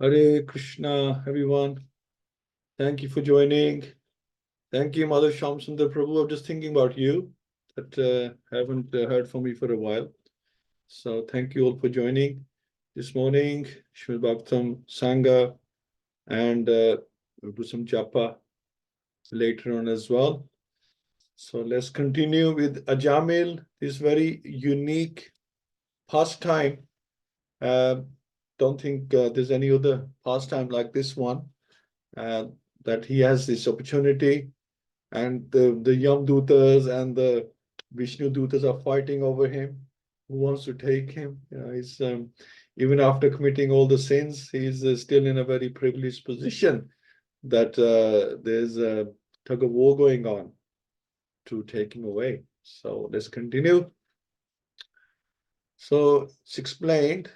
Hare Krishna, everyone. Thank you for joining. Thank you, Mother Shamsundar Prabhu. I'm just thinking about you, but haven't heard from you for a while. So thank you all for joining this morning. Shrimad Bhagavatam Sangha, and we'll do some japa later on as well. So let's continue with Ajamil, this very unique pastime. Don't think there's any other pastime like this one. uh, that he has this opportunity, and the Yam Dutas and the Vishnu Dutas are fighting over him. Who wants to take him? He's even after committing all the sins, he's still in a very privileged position that there's a tug of war going on to take him away. So let's continue. So it's explained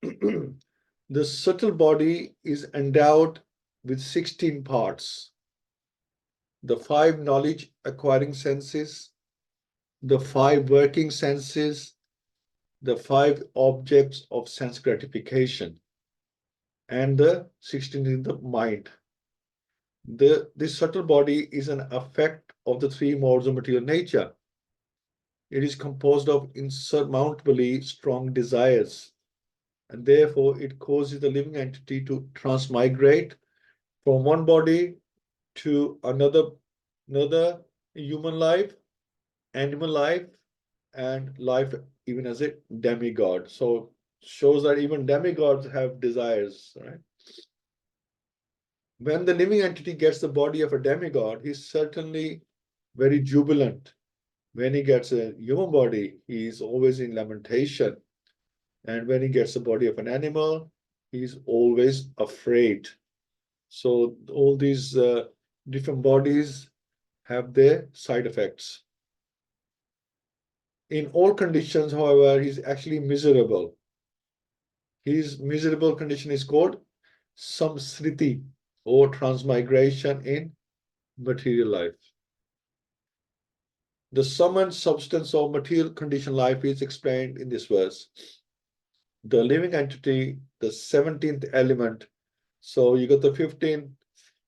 the subtle body is endowed with 16 parts: the 5 knowledge acquiring senses, the 5 working senses, the 5 objects of sense gratification, and the 16 in the mind. This subtle body is an effect of the 3 modes of material nature. It is composed of insurmountably strong desires, and therefore it causes the living entity to transmigrate from one body to another human life, animal life, and life even as a demigod. So shows that even demigods have desires, right? When the living entity gets the body of a demigod, he's certainly very jubilant. When he gets a human body, he's always in lamentation. And when he gets the body of an animal, he's always afraid. So all these different bodies have their side effects. In all conditions, however, he's actually miserable. His miserable condition is called samsriti, or transmigration in material life. The sum and substance of material condition life is explained in this verse. The living entity, the 17th element. So you got the 15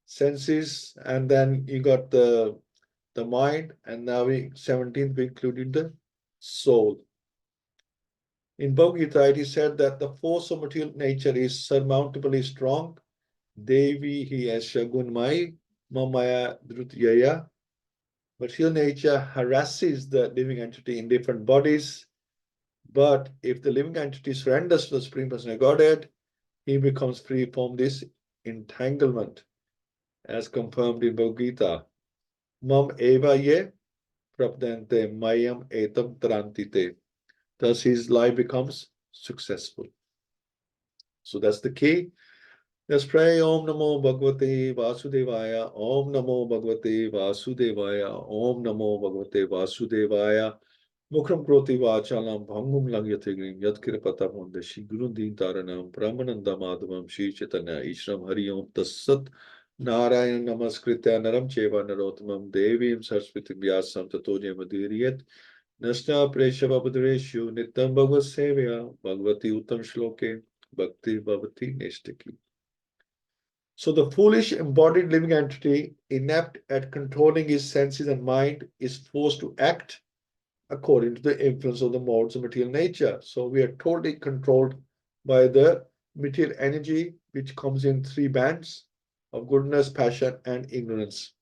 senses, and then you got the mind, and now 17th we included the soul. In Bhagavad-Gita, it is said that the force of material nature is surmountably strong. Devi hi asya gunmai mamaya dhrutyaya. Material nature harasses the living entity in different bodies, but if the living entity surrenders to the Supreme Personality of Godhead, he becomes free from this entanglement, as confirmed in Bhagavad-Gita. Mam eva ye prapdante mayam etam trantite. Thus his life becomes successful. So that's the key. Let's pray. Om Namo Bhagavate Vasudevaya. Om Namo Bhagavate Vasudevaya. Om Namo Bhagavate Vasudevaya. Mukram Kroti Vachalam Bhangum Langyatagrim Yatkirapata Mondeshi Guru Din Taranam Brahmananda Madhavam Shri Chaitanya Ishram Hari Om Tassat Narayana Namaskritya Naram Cheva Narottamam Devim Saraswati Vyasam Tato Jemadiriyat Nashna Preshava Padreshu Nitam Bhagavad Sevya Bhagavati Uttam Shloke Bhakti Bhavati Neshtaki. So the foolish embodied living entity, inept at controlling his senses and mind, is forced to act according to the influence of the modes of material nature. So we are totally controlled by the material energy, which comes in 3 bands of goodness, passion, and ignorance.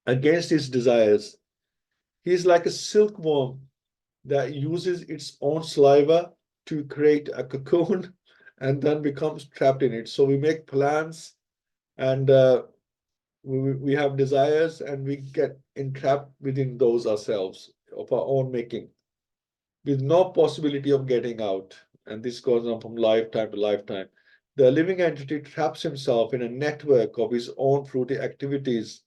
Against his desires, he is like a silkworm that uses its own saliva to create a cocoon and then becomes trapped in it. So we make plans, and we have desires, and we get entrapped within those ourselves of our own making, with no possibility of getting out. And this goes on from lifetime to lifetime. The living entity traps himself in a network of his own fruity activities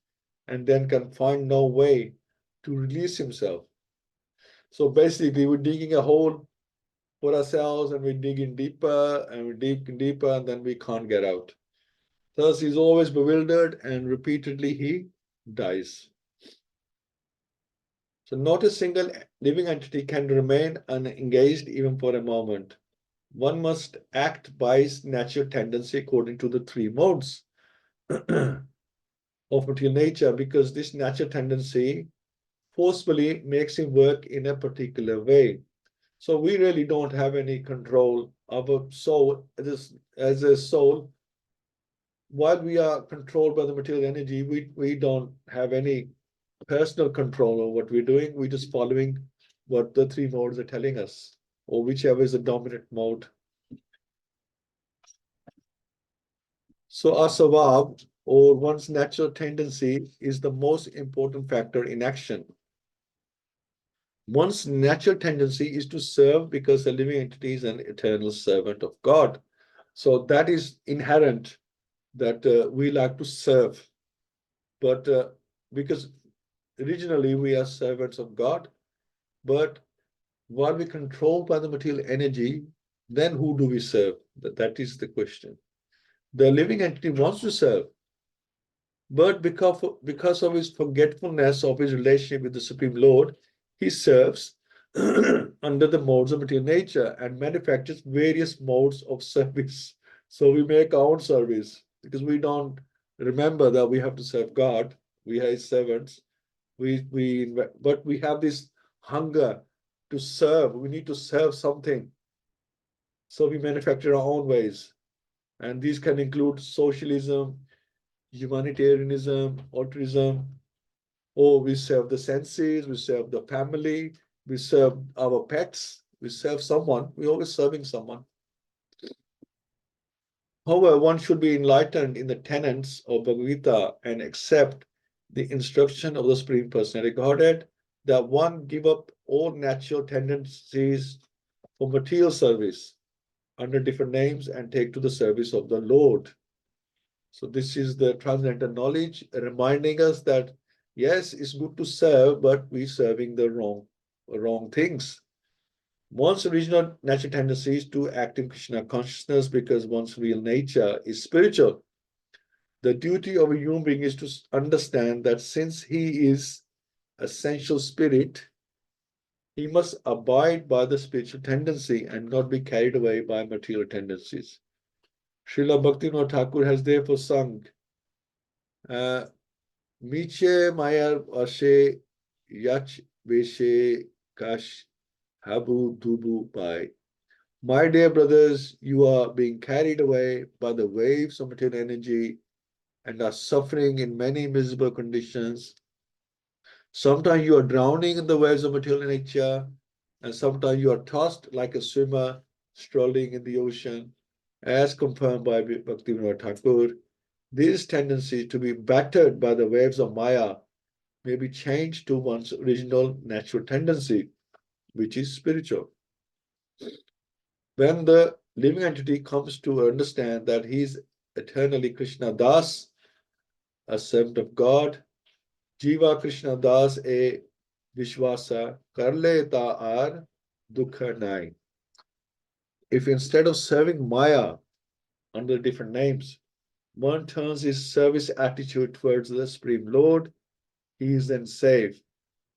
and then can find no way to release himself. So basically, we're digging a hole for ourselves, and we're digging deeper and we're digging deeper, and then we can't get out. Thus, he's always bewildered, and repeatedly he dies. So not a single living entity can remain unengaged even for a moment. one must act by his natural tendency according to the three modes of material nature, because this natural tendency forcefully makes him work in a particular way. So we really don't have any control of a soul as a soul. While we are controlled by the material energy, we don't have any personal control over what we're doing. We're just following what the three modes are telling us, or whichever is the dominant mode. So our swabh, or one's natural tendency, is the most important factor in action. One's natural tendency is to serve because the living entity is an eternal servant of God. So that is inherent, that we like to serve. But because originally we are servants of God, but while we're controlled by the material energy, then who do we serve? That is the question. The living entity wants to serve, but because of his forgetfulness of his relationship with the Supreme Lord, he serves under the modes of material nature and manufactures various modes of service. So we make our own service because we don't remember that we have to serve God. We are his servants. But we have this hunger to serve. We need to serve something. So we manufacture our own ways. And these can include socialism, humanitarianism, altruism, or we serve the senses, we serve the family, we serve our pets, we serve someone, we're always serving someone. However, one should be enlightened in the tenets of Bhagavad-Gita and accept the instruction of the Supreme Personality Godhead that one give up all natural tendencies for material service under different names and take to the service of the Lord. So this is the transcendental knowledge reminding us that yes, it's good to serve, but we're serving the wrong things. One's original natural tendency is to act in Krishna consciousness because one's real nature is spiritual. The duty of a human being is to understand that since he is essential spirit, he must abide by the spiritual tendency and not be carried away by material tendencies. Srila Bhaktivinoda Thakur has therefore sung, Miche Mayar Ashe Yach Beshe Kash Habu Dubu Pai. My dear brothers, you are being carried away by the waves of material energy and are suffering in many miserable conditions. Sometimes you are drowning in the waves of material nature, and sometimes you are tossed like a swimmer strolling in the ocean, as confirmed by Bhaktivinoda Thakur. This tendency to be battered by the waves of Maya may be changed to one's original natural tendency, which is spiritual. When the living entity comes to understand that he is eternally Krishna Das, a servant of God, Jiva Krishna Das e Vishwasa Karle ta ar Dukha nai. If instead of serving Maya under different names, one turns his service attitude towards the Supreme Lord, he is then safe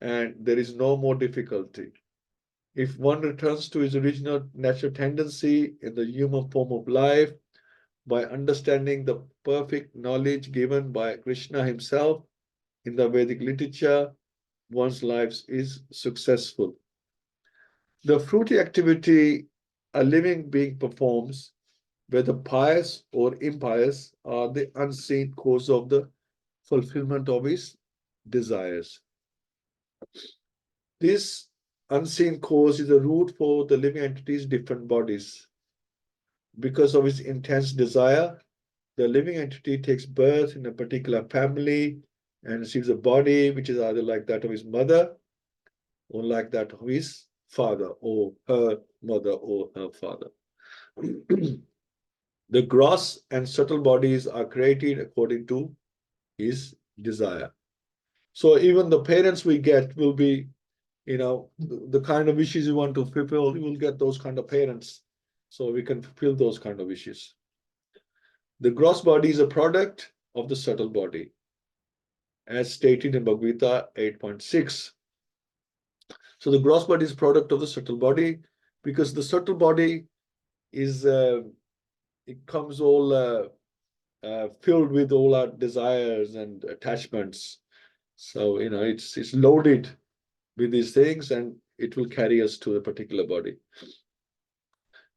and there is no more difficulty. If one returns to his original natural tendency in the human form of life by understanding the perfect knowledge given by Krishna himself in the Vedic literature, one's life is successful. The fruity activity a living being performs, whether pious or impious, are the unseen cause of the fulfillment of his desires. This unseen cause is the root for the living entity's different bodies. Because of his intense desire, the living entity takes birth in a particular family and receives a body which is either like that of his mother or like that of his father or her mother or her father. The gross and subtle bodies are created according to his desire. So even the parents we get will be, the kind of wishes you want to fulfill, you will get those kind of parents. So we can fulfill those kind of wishes. The gross body is a product of the subtle body, as stated in Bhagavad-Gita 8.6. So the gross body is a product of the subtle body because the subtle body is it comes all filled with all our desires and attachments. So it's loaded with these things, and it will carry us to a particular body.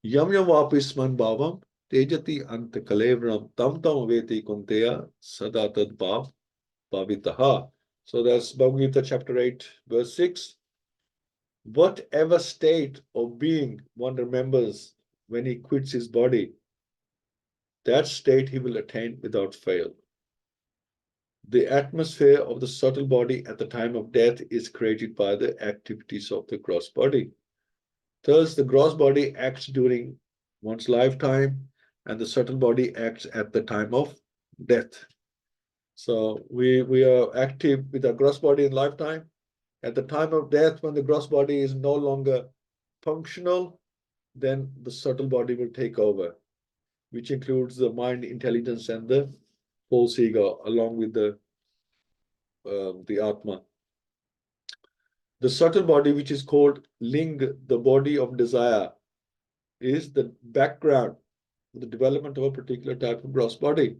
Yam yam vapisman bhavam tejati ant kalevram tam tam veti kunteya sada tad bhav bhavitaha. So that's Bhagavad Gita chapter 8, verse 6. Whatever state of being one remembers when he quits his body, that state he will attain without fail. The atmosphere of the subtle body at the time of death is created by the activities of the gross body. Thus, the gross body acts during one's lifetime, and the subtle body acts at the time of death. So we are active with our gross body in lifetime. At the time of death, when the gross body is no longer functional, then the subtle body will take over, which includes the mind, intelligence, and the false ego, along with the Atma. The subtle body, which is called Ling, the body of desire, is the background for the development of a particular type of gross body,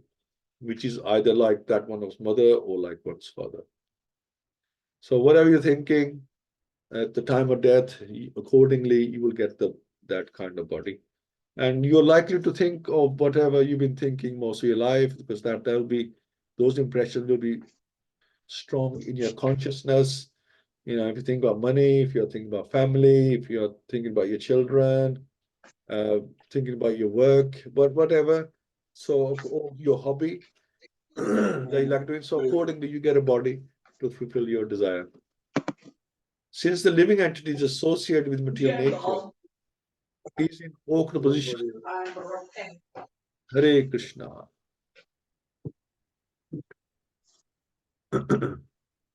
which is either like that one of mother or like one's father. So whatever you're thinking at the time of death, accordingly, you will get that kind of body. And you're likely to think of whatever you've been thinking most of your life, because that'll be, those impressions will be strong in your consciousness. If you think about money, if you're thinking about family, if you're thinking about your children, thinking about your work, but whatever. So your hobby that you like doing. So accordingly, you get a body to fulfill your desire. Since the living entity is associated with material nature, he is in awkward position. Hare Krishna.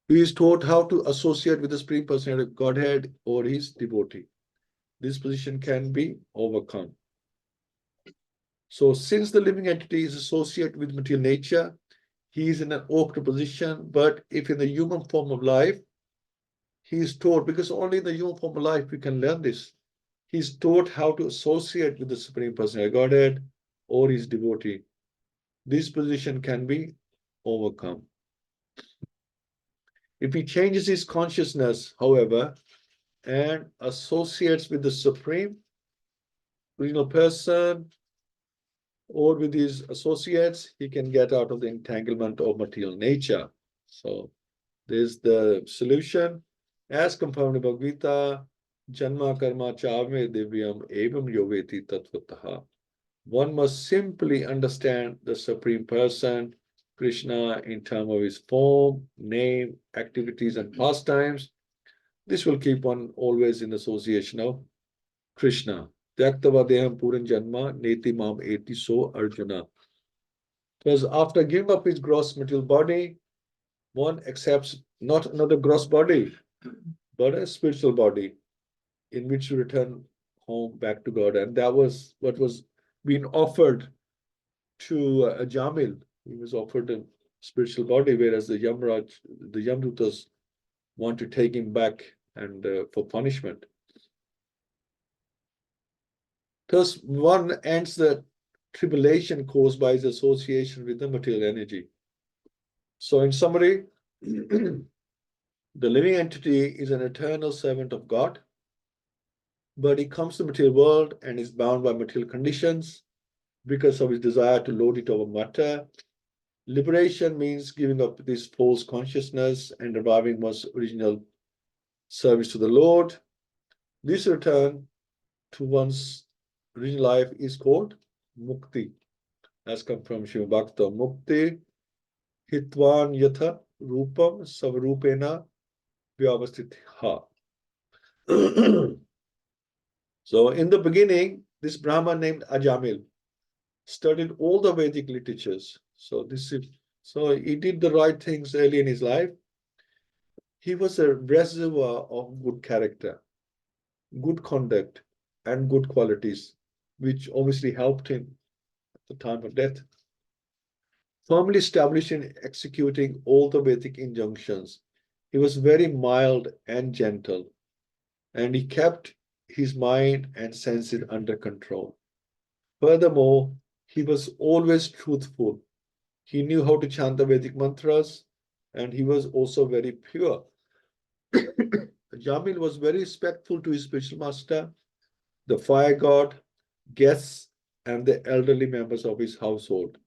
He is taught how to associate with the Supreme Personality of Godhead or his devotee. This position can be overcome. So since the living entity is associated with material nature, he is in an awkward position. But if in the human form of life, he is taught, because only in the human form of life we can learn this, he is taught how to associate with the Supreme Personality of Godhead or his devotee. This position can be overcome. If he changes his consciousness, however, and associates with the Supreme Original Person or with his associates, he can get out of the entanglement of material nature. So there's the solution. As confirmed in Bhagavad-Gita, Janma Karma Chave Divyam Evam Yoveti Tatvataha. One must simply understand the Supreme Person, Krishna, in terms of his form, name, activities, and pastimes. This will keep one always in association of Krishna. Tyaktavadeham Puran Janma Neti Mam Eti So Arjuna. Because after giving up his gross material body, one accepts not another gross body, but a spiritual body in which to return home back to God. And that was what was being offered to Ajamil. He was offered a spiritual body, whereas the Yamdutas want to take him back and for punishment. Thus, one ends the tribulation caused by his association with the material energy. So, in summary, the living entity is an eternal servant of God, but he comes to the material world and is bound by material conditions because of his desire to lord it over matter. Liberation means giving up this false consciousness and reviving one's original service to the Lord. This return to one's original life is called mukti, as come from Shiva Bhakta. Mukti hitvan yatha rupam savarupena vyavastitha. So in the beginning, this Brahman named Ajamil studied all the Vedic literatures. So he did the right things early in his life. He was a reservoir of good character, good conduct, and good qualities, which obviously helped him at the time of death. Firmly established in executing all the Vedic injunctions, he was very mild and gentle, and he kept his mind and senses under control. Furthermore, he was always truthful. He knew how to chant the Vedic mantras, and he was also very pure. Jamil was very respectful to his spiritual master, the fire god, guests, and the elderly members of his household.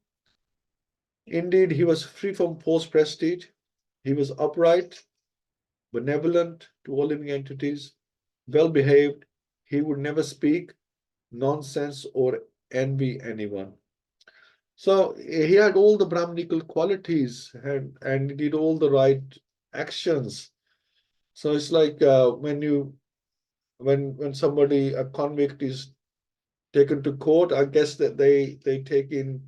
Indeed, he was free from false prestige. He was upright, benevolent to all living entities, well behaved. He would never speak nonsense or envy anyone. So he had all the Brahminical qualities and he did all the right actions. So it's like when somebody, a convict, is taken to court, I guess that they take in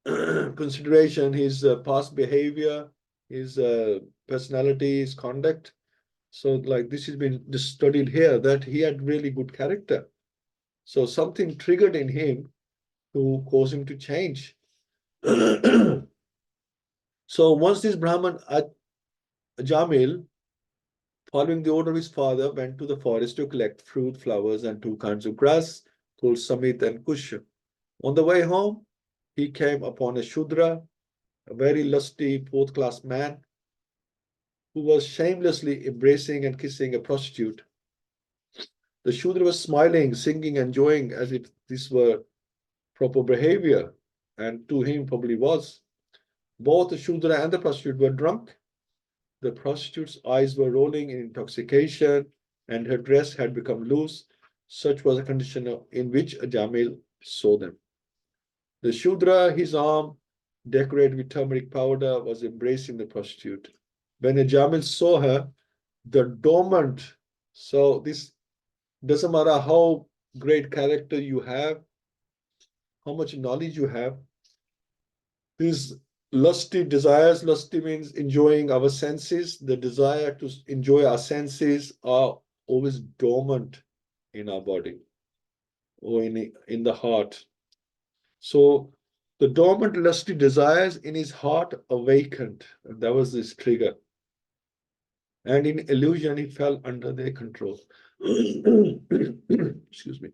consideration his past behavior, his personality, his conduct. So like this has been studied here that he had really good character. So something triggered in him to cause him to change. So once this Brahman Jamil, following the order of his father, went to the forest to collect fruit, flowers, and two kinds of grass called Samit and Kush. On the way home, he came upon a Shudra, a very lusty fourth-class man, who was shamelessly embracing and kissing a prostitute. The Shudra was smiling, singing, enjoying as if this were proper behavior, and to him probably was. Both the Shudra and the prostitute were drunk. The prostitute's eyes were rolling in intoxication, and her dress had become loose. Such was the condition in which Ajamil saw them. The Shudra, his arm decorated with turmeric powder, was embracing the prostitute. When Ajamil saw her, the dormant, so this doesn't matter how great character you have, how much knowledge you have, these lusty desires, lusty means enjoying our senses, the desire to enjoy our senses are always dormant in our body or in the heart. So the dormant lusty desires in his heart awakened, and that was his trigger. And in illusion, he fell under their control. Excuse me.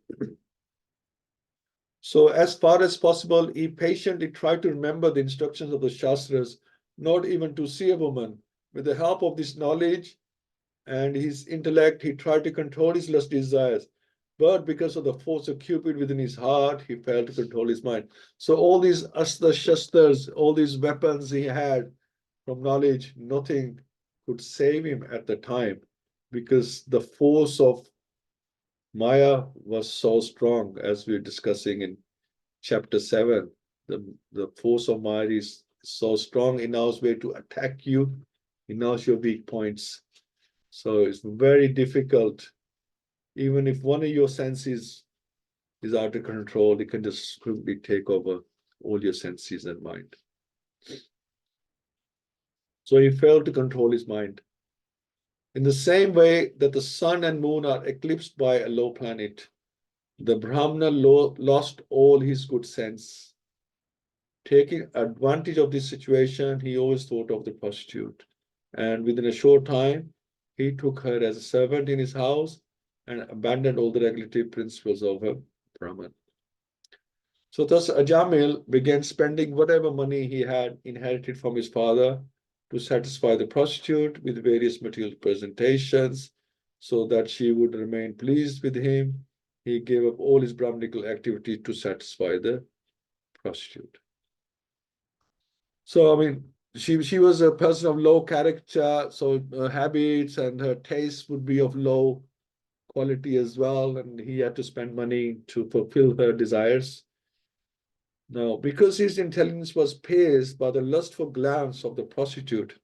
So as far as possible, he patiently tried to remember the instructions of the Shastras, not even to see a woman. With the help of this knowledge and his intellect, he tried to control his lust desires. But because of the force of Cupid within his heart, he failed to control his mind. So all these astra shastras, all these weapons he had from knowledge, nothing could save him at the time because the force of Maya was so strong, as we were discussing in chapter 7. The force of Maya is so strong in our way to attack you, in knows your weak points. So it's very difficult. Even if one of your senses is out of control, it can just quickly take over all your senses and mind. So he failed to control his mind. In the same way that the sun and moon are eclipsed by a low planet, the Brahmana lost all his good sense. Taking advantage of this situation, he always thought of the prostitute. And within a short time, he took her as a servant in his house and abandoned all the regulatory principles of a Brahman. So thus Ajamil began spending whatever money he had inherited from his father to satisfy the prostitute with various material presentations so that she would remain pleased with him. He gave up all his Brahminical activity to satisfy the prostitute. So, I mean, she was a person of low character, so her habits and her tastes would be of low quality as well, and he had to spend money to fulfill her desires. Now, because his intelligence was pierced by the lustful glance of the prostitute,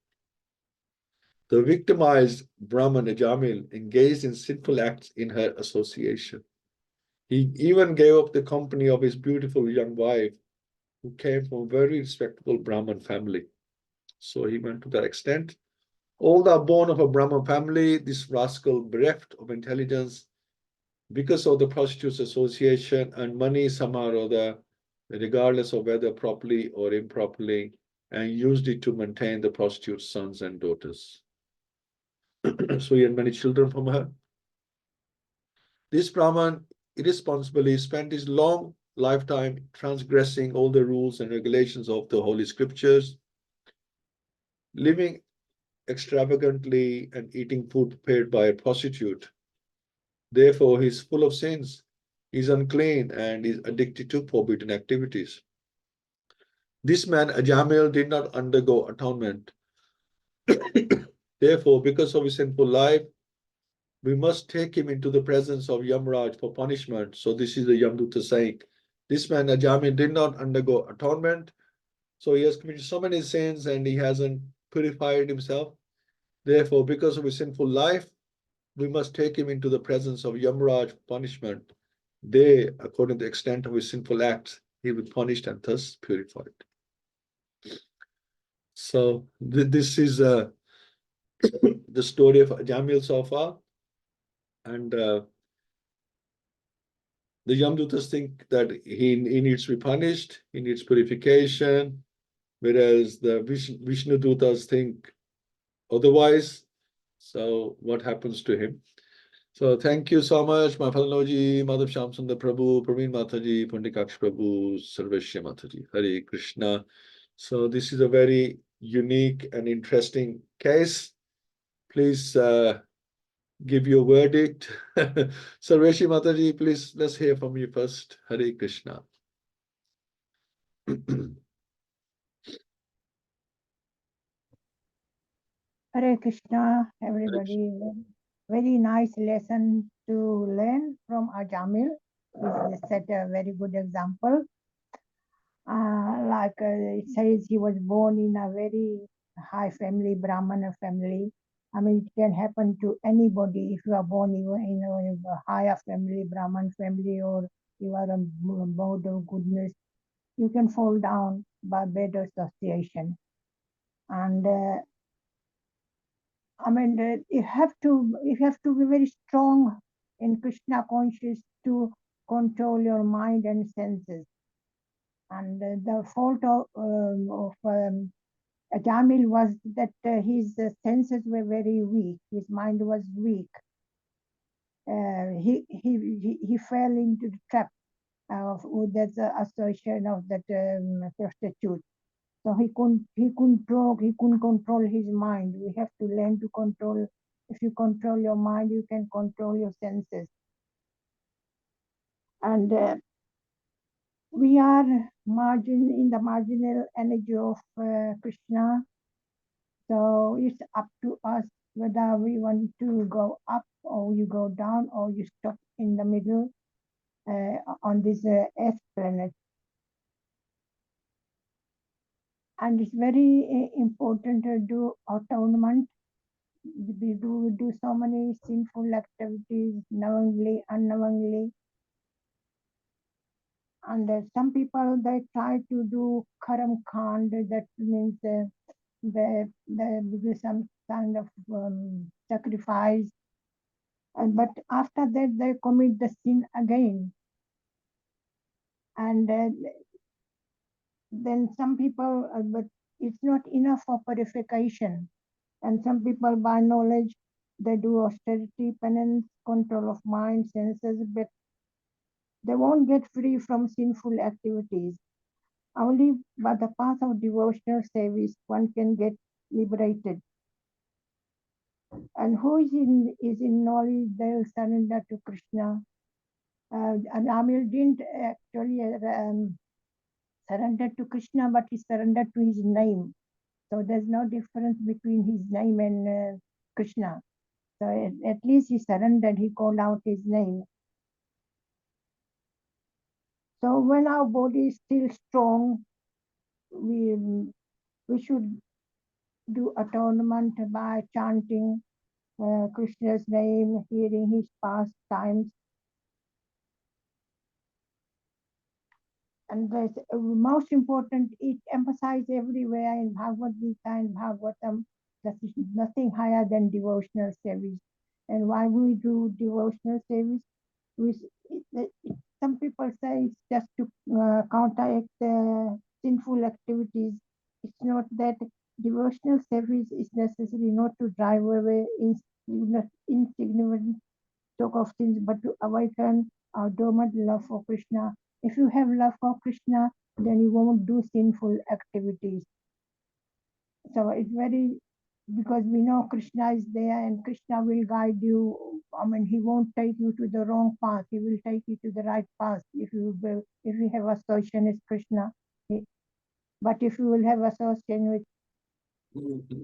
the victimized Brahman Ajamil engaged in sinful acts in her association. He even gave up the company of his beautiful young wife, who came from a very respectable Brahman family. So he went to that extent. All the born of a Brahman family, this rascal bereft of intelligence because of the prostitute's association and money somehow or other, regardless of whether properly or improperly, and used it to maintain the prostitute's sons and daughters. So he had many children from her. This Brahman irresponsibly spent his long lifetime transgressing all the rules and regulations of the Holy Scriptures, living extravagantly and eating food prepared by a prostitute. Therefore, he is full of sins, is unclean, and is addicted to forbidden activities. This man, Ajamil, did not undergo atonement. Therefore, because of his sinful life, we must take him into the presence of Yamraj for punishment. So this is the Yamduta saying. This man, Ajamil, did not undergo atonement. So he has committed so many sins and he hasn't purified himself. Therefore, because of his sinful life, we must take him into the presence of Yamraj for punishment. There, according to the extent of his sinful acts, he will be punished and thus purified. So this is the story of Jamil so far. And the Yamdutas think that he needs to be punished, he needs purification, whereas the Vishnu Dutas think otherwise. So what happens to him? So thank you so much, Mafalnoji, Madhav Shamsundar Prabhu, Praveen Mataji, Pandikaksh Prabhu, Sarveshya Mataji, Hare Krishna. So this is a very unique and interesting case. Please give your verdict. Sarveshi Mataji, please, let's hear from you first. Hare Krishna. Hare Krishna, everybody. Very nice lesson to learn from Ajamil. He set a very good example. It says, he was born in a very high family, Brahmana family. I mean, it can happen to anybody if you are born in a higher family, Brahman family, or you are a mode of goodness. You can fall down by bad association. And you have to be very strong in Krishna conscious to control your mind and senses. And the fault of Jamil was that his senses were very weak. His mind was weak. He fell into the trap of that association of that prostitute. So he couldn't talk, he couldn't control his mind. We have to learn to control. If you control your mind, you can control your senses. And we are in the marginal energy of Krishna. So it's up to us whether we want to go up or you go down or you stop in the middle on this Earth planet. And it's very important to do atonement. We do so many sinful activities knowingly, unknowingly. And some people, they try to do karam kand, that means they do some kind of sacrifice. But after that, they commit the sin again. And then some people, but it's not enough for purification. And some people, by knowledge, they do austerity, penance, control of mind, senses, but they won't get free from sinful activities. Only by the path of devotional service one can get liberated. And who is in knowledge, they'll surrender to Krishna. And Amil didn't actually surrender to Krishna, but he surrendered to his name. So there's no difference between his name and Krishna. So at least he surrendered, he called out his name. So when our body is still strong, we should do atonement by chanting Krishna's name, hearing his pastimes. And the most important, it emphasized everywhere in Bhagavad-Gita and Bhagavatam that is nothing higher than devotional service. And why we do devotional service? Some people say it's just to counteract sinful activities. It's not that. Devotional service is necessary not to drive away insignificant talk of sins, but to awaken our dormant love for Krishna. If you have love for Krishna, then you won't do sinful activities. So it's very, because we know Krishna is there and Krishna will guide you. I mean, he won't take you to the wrong path. He will take you to the right path if you have association with Krishna. But if you will have association with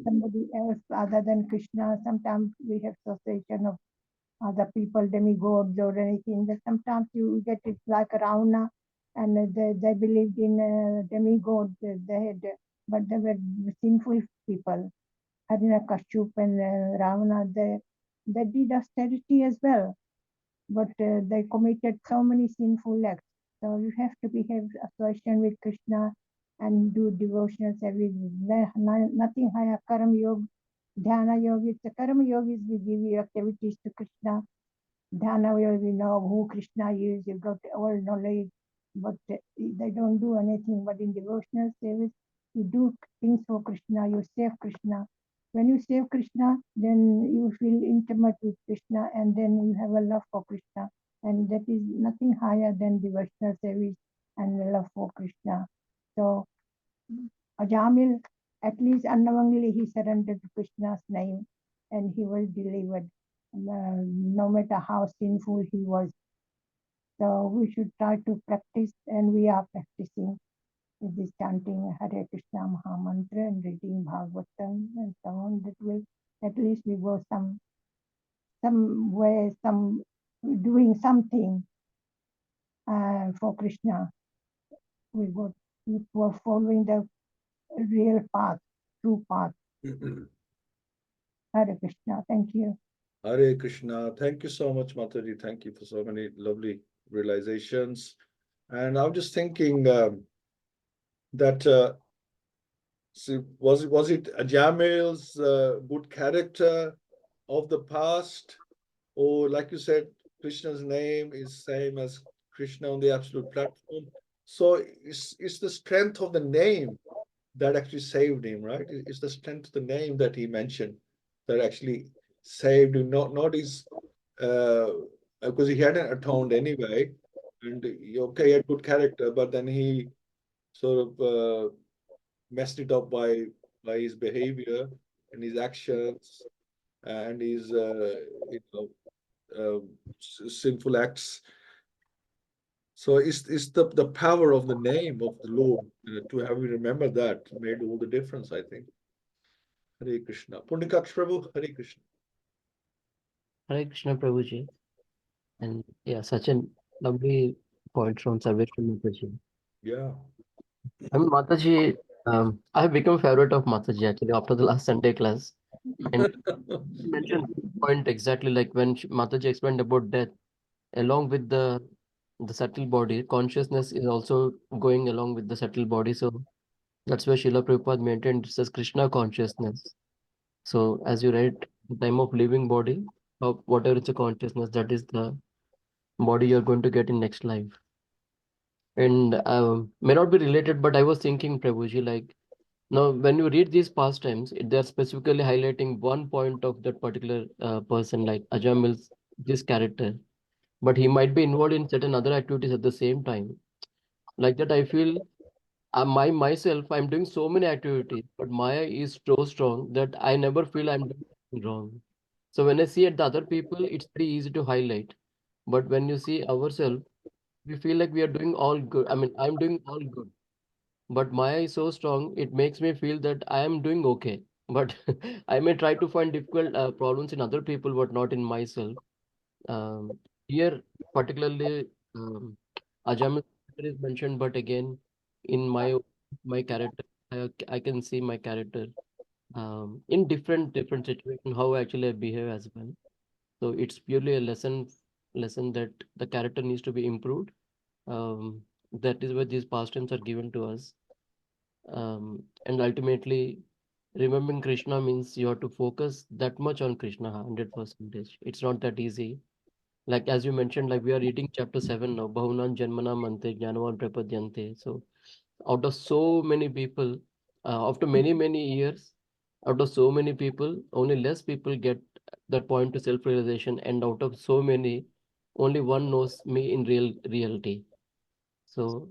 somebody else other than Krishna, sometimes we have association of other people, demigods or anything. That sometimes you get it like Ravana, and they believed in demigods. They had, but they were sinful people. Hiranyakashipu and Ravana, they did austerity as well, but they committed so many sinful acts. So you have to behave association with Krishna and do devotional service. Nothing higher. Karma yoga, dhyana yoga. It's a karma yoga is we give you activities to Krishna. Dhyana yoga, we know who Krishna is. You got all knowledge, but they don't do anything. But in devotional service, you do things for Krishna. You save Krishna. When you save Krishna, then you feel intimate with Krishna, and then you have a love for Krishna, and that is nothing higher than devotional service and love for Krishna. So Ajamil, at least unknowingly, he surrendered to Krishna's name, and he was delivered, no matter how sinful he was. So we should try to practice, and we are practicing with this chanting Hare Krishna Maha Mantra and reading Bhagavatam and so on. That will at least we go some way, some doing something for Krishna. We go for following the real path, true path. Hare Krishna. Thank you. Hare Krishna. Thank you so much, Mataji. Thank you for so many lovely realizations. And I'm just thinking that was it Ajamil's good character of the past, or like you said, Krishna's name is same as Krishna on the absolute platform. So it's the strength of the name that actually saved him, right? It's the strength of the name that he mentioned that actually saved him, not his because he hadn't atoned anyway, and okay, he had good character, but then he sort of messed it up by his behavior and his actions and his you know sinful acts. So it's the power of the name of the Lord to have you remember that made all the difference, I think. Hare Krishna. Pundikaksh Prabhu, Hare Krishna. Hare Krishna Prabhuji. And yeah, such a lovely point from Sarveshwar Mataji. Yeah. I mean, Mataji, I have become a favorite of Mataji actually after the last Sunday class. And you mentioned one point exactly like when Mataji explained about death, along with the subtle body, consciousness is also going along with the subtle body. So that's why Srila Prabhupada maintained it says Krishna consciousness. So as you read, the time of living body, of whatever is a consciousness, that is the body you're going to get in next life. And may not be related, but I was thinking, Prabhuji, like now when you read these pastimes, they're specifically highlighting one point of that particular person, like Ajamil's this character, but he might be involved in certain other activities at the same time. Like that, I feel myself, I'm doing so many activities, but Maya is so strong that I never feel I'm doing anything wrong. So when I see at the other people, it's pretty easy to highlight. But when you see ourselves, we feel like we are doing all good. I mean, I'm doing all good, but Maya is so strong, it makes me feel that I am doing okay. But I may try to find difficult problems in other people, but not in myself. Here, particularly, Ajam is mentioned, but again, in my character, I can see my character in different situation how actually I behave as well. So it's purely a lesson that the character needs to be improved. That is why these pastimes are given to us. And ultimately, remembering Krishna means you have to focus that much on Krishna, 100%. It's not that easy. Like as you mentioned, like we are reading chapter 7 now, Bahunan Janmana Mante Jnanavan Prapadyante. So out of so many people, after many years, out of so many people, only less people get that point to self-realization. And out of so many, only one knows me in reality. So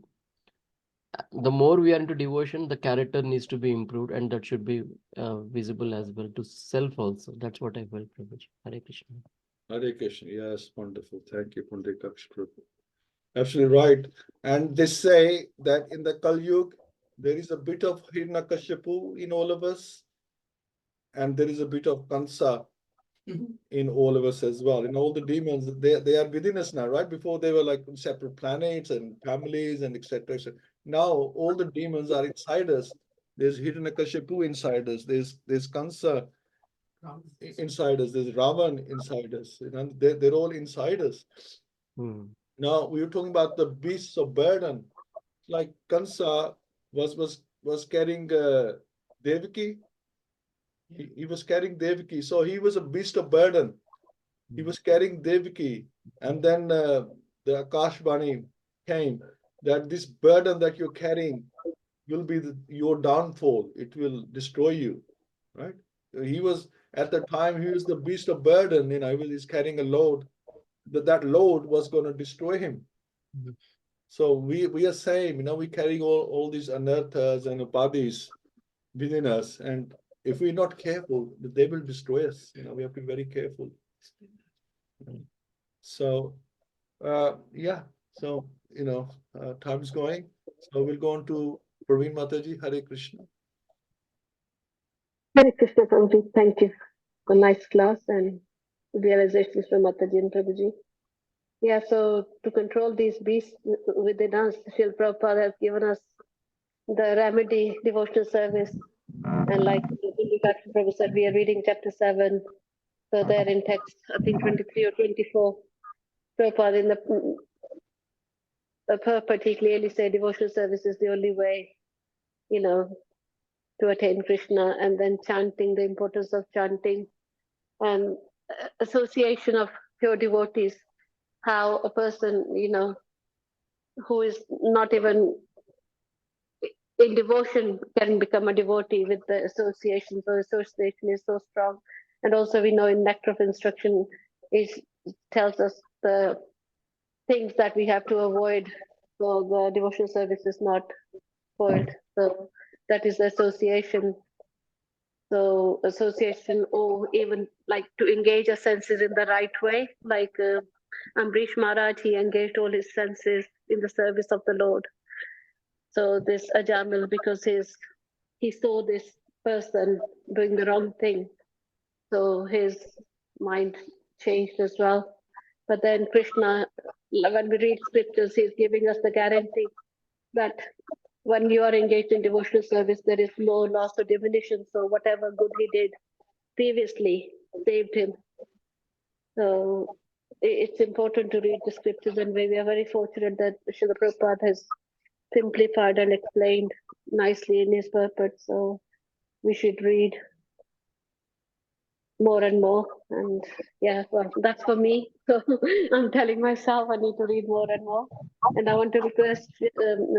the more we are into devotion, the character needs to be improved, and that should be visible as well to self also. That's what I felt, Prabhuji. Hare Krishna. Hare Krishna. Yes, wonderful. Thank you, Pandit Prabhu. Absolutely right. And they say that in the Kali Yuga, there is a bit of Hiranyakashipu in all of us, and there is a bit of Kansa in all of us as well. In all the demons, they are within us now, right? Before they were like separate planets and families and etc. etc. Now all the demons are inside us. There's Hiranyakashipu inside us. There's Kansa inside us. There's Ravan inside us. You know, they're all inside us. Now we were talking about the beasts of burden. Like Kansa was carrying Devaki. He was carrying Devaki, so he was a beast of burden. He was carrying Devaki, and then the Akashvani came that this burden that you're carrying will be your downfall. It will destroy you, right? He was at the time he was the beast of burden. You know, he's carrying a load. That load was going to destroy him. So we are same. You know, we carrying all these anarthas and upadhis within us, and if we're not careful, they will destroy us. You know, we have to be very careful. So, yeah. So, you know, time's going. So we'll go on to Praveen Mataji. Hare Krishna. Hare Krishna, Prabhuji. Thank you. A nice class and realizations from Mataji and Prabhuji. Yeah, so to control these beasts within us, Srila Prabhupada has given us the remedy, devotional service. And like Dr. Prabhu said, we are reading chapter 7. So there in text, I think 23 or 24, Prabhupada in the purport, he clearly said devotional service is the only way, you know, to attain Krishna, and then chanting, the importance of chanting, and association of pure devotees, how a person, you know, who is not even in devotion can become a devotee with the association. So association is so strong. And also we know in Nectar of Instruction, it tells us the things that we have to avoid so the devotional service is not spoiled. So that is the association. So association, or even like to engage our senses in the right way, like Ambrish Maharaj, he engaged all his senses in the service of the Lord. So this Ajamil, because he saw this person doing the wrong thing, so his mind changed as well. But then Krishna, when we read scriptures, he's giving us the guarantee that when you are engaged in devotional service, there is no loss or diminution. So whatever good he did previously saved him. So it's important to read the scriptures, and we are very fortunate that Srila Prabhupada has simplified and explained nicely in his purport. So we should read more and more. And yeah, well, that's for me. So I'm telling myself I need to read more and more. And I want to request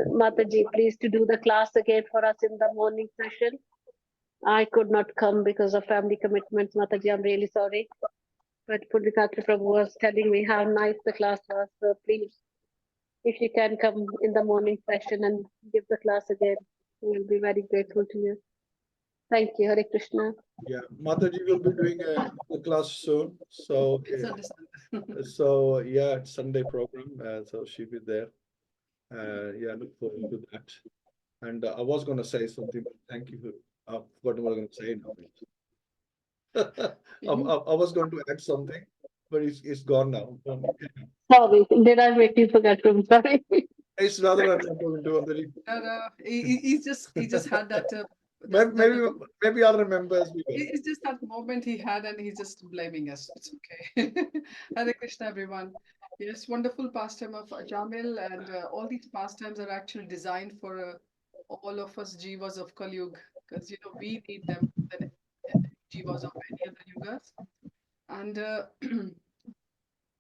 Mataji, please, to do the class again for us in the morning session. I could not come because of family commitments. Mataji, I'm really sorry. But Purvikatra Prabhu was telling me how nice the class was. So please, if you can come in the morning session and give the class again, we'll be very grateful to you. Thank you. Hare Krishna. Yeah, Mataji will be doing a class soon. So, so yeah, it's Sunday program. So she'll be there. Yeah, look forward to that. And I was going to say something, but thank you. I forgot what I was going to say now. I was going to add something, but it's gone now. Sorry, did I make you forget? I'm sorry. It's rather I'm going to already. He just had that. Maybe I'll remember as we go. It's just that moment he had, and he's just blaming us. It's okay. Hare Krishna, everyone. Yes, wonderful pastime of Jamil, and all these pastimes are actually designed for all of us jivas of Kali Yuga, because we need them than jivas of any other yugas. And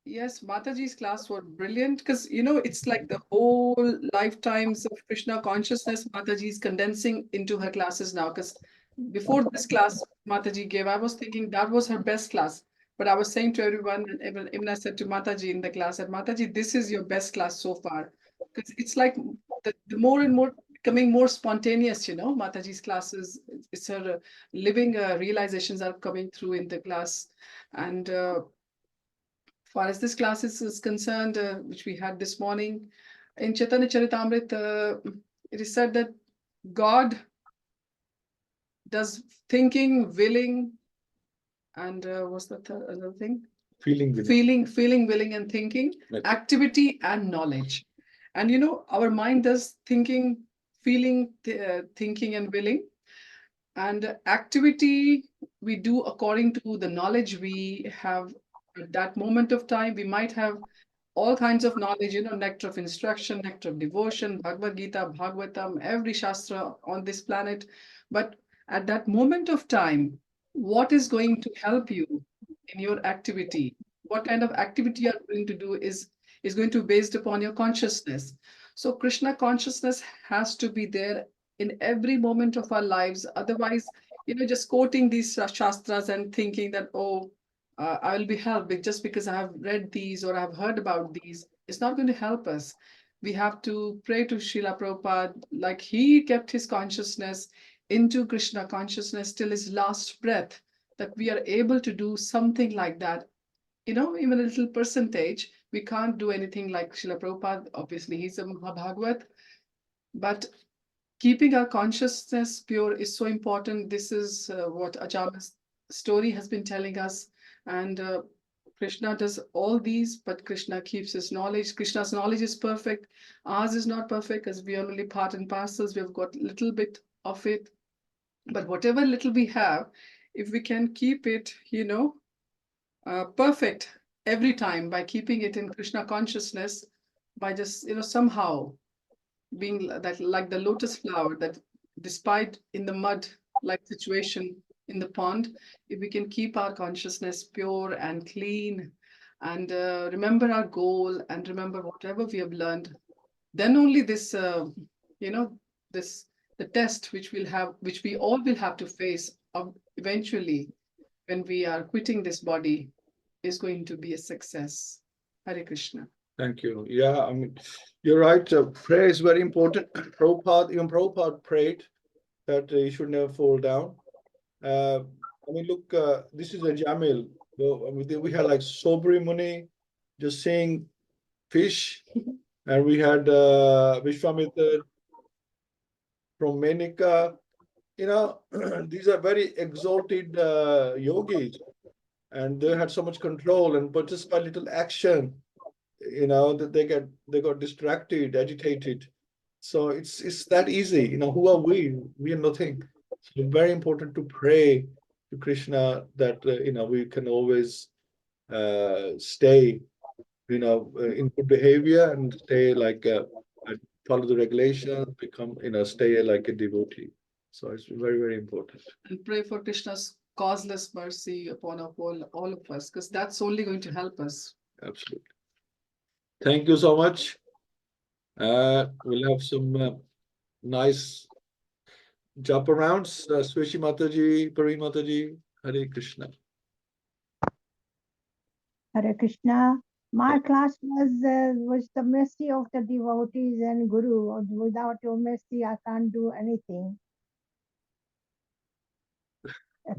yes, Mataji's class were brilliant because it's like the whole lifetimes of Krishna consciousness Mataji is condensing into her classes now. Because before this class Mataji gave, I was thinking that was her best class. But I was saying to everyone, and even I said to Mataji in the class, that Mataji, this is your best class so far. Because it's like the more and more becoming more spontaneous, Mataji's classes, it's her living realizations are coming through in the class. And far as this class is concerned, which we had this morning, in Chaitanya Charitamrita, it is said that God does thinking, willing, and what's the other thing? Feeling, willing. Feeling, willing, and thinking, Right. activity and knowledge. And our mind does thinking, feeling, thinking, and willing. And activity we do according to the knowledge we have at that moment of time. We might have all kinds of knowledge, nectar of instruction, nectar of devotion, Bhagavad-Gita, Bhagavatam, every Shastra on this planet. But at that moment of time, what is going to help you in your activity? What kind of activity you are going to do is going to be based upon your consciousness. So Krishna consciousness has to be there in every moment of our lives. Otherwise, just quoting these Shastras and thinking that, oh, I will be helped just because I have read these or I've heard about these. It's not going to help us. We have to pray to Srila Prabhupada, like he kept his consciousness into Krishna consciousness till his last breath, that we are able to do something like that. Even a little percentage. We can't do anything like Srila Prabhupada. Obviously, he's a Mahabhagavat. But keeping our consciousness pure is so important. This is what Ajamil's story has been telling us. And Krishna does all these, but Krishna keeps his knowledge. Krishna's knowledge is perfect. Ours is not perfect because we are only part and parcels. We've got a little bit of it. But whatever little we have, if we can keep it, perfect every time by keeping it in Krishna consciousness, by just, somehow being that like the lotus flower that despite in the mud like situation in the pond, if we can keep our consciousness pure and clean and remember our goal and remember whatever we have learned, then only this this the test which we all will have to face eventually when we are quitting this body is going to be a success. Hare Krishna. Thank you. Yeah, I mean, you're right. Prayer is very important. Even Prabhupada prayed that he should never fall down. I mean, look, this is a Jamil. Well, I mean, we had like Sobri Muni just saying fish, and we had Vishwamitra from Menika. These are very exalted yogis, and they had so much control, and but just by little action, that they got distracted, agitated. So it's that easy. Who are we? We are nothing. So very important to pray to Krishna that we can always stay in good behavior and stay like follow the regulations, become stay like a devotee. So it's very, very important. And pray for Krishna's causeless mercy upon all of us, because that's only going to help us. Absolutely. Thank you so much. We'll have some nice jump arounds. Swishi Mataji, Pari Mataji, Hare Krishna. Hare Krishna. My class was the mercy of the devotees and Guru. Without your mercy, I can't do anything.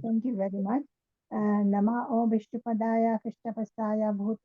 Thank you very much. Nama Om Vishnupadaya Krishna Prasaya Bhuti.